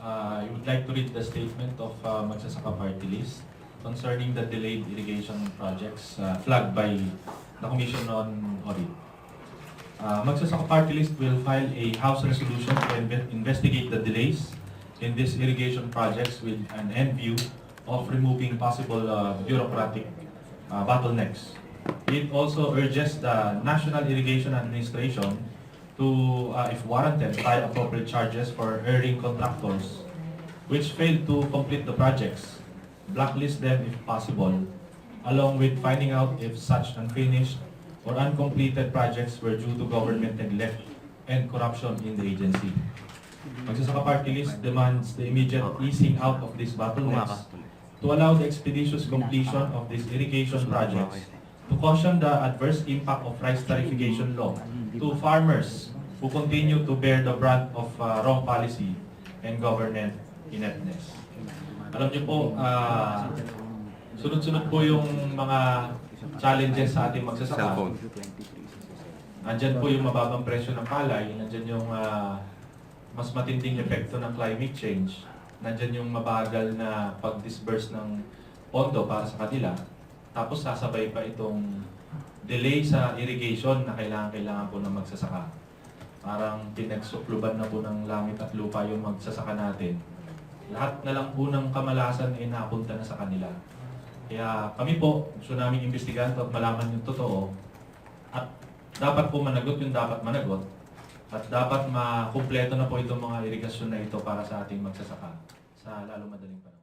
I would like to read the statement of Magsasaka Party List concerning the delayed irrigation projects flagged by the Commission on Audit. Magsasaka Party List will file a House resolution to investigate the delays in these irrigation projects with an end view of removing possible bureaucratic bottlenecks. It also urges the National Irrigation Administration to, if warranted, file appropriate charges for erring contractors which failed to complete the projects, blacklist them if possible, along with finding out if such unfinished or uncompleted projects were due to government neglect and corruption in the agency. Magsasaka Party List demands the immediate easing out of these bottlenecks to allow the expeditious completion of these irrigation projects, to caution the adverse impact of rice tariffication law to farmers who continue to bear the brunt of wrong policy and government ineptness. Alam niyo po, sunod-sunod po yung mga challenges sa ating magsasaka. Nandyan po yung mababang presyo ng palay, nandyan yung mas matinding epekto ng climate change, nandyan yung mabagal na pag-disburse ng pondo para sa kanila, tapos sasabay pa itong delay sa irrigation na kailangan po ng magsasaka. Parang pinagsukluban na po ng langit at lupa yung magsasaka natin. Lahat na lang po ng kamalasan ay napunta na sa kanila. Kaya kami po, gusto namin imbestigahan at malaman yung totoo. At dapat po managot yung dapat managot. At dapat makumpleto na po itong mga irigasyon na ito para sa ating magsasaka sa lalo madaling panahon.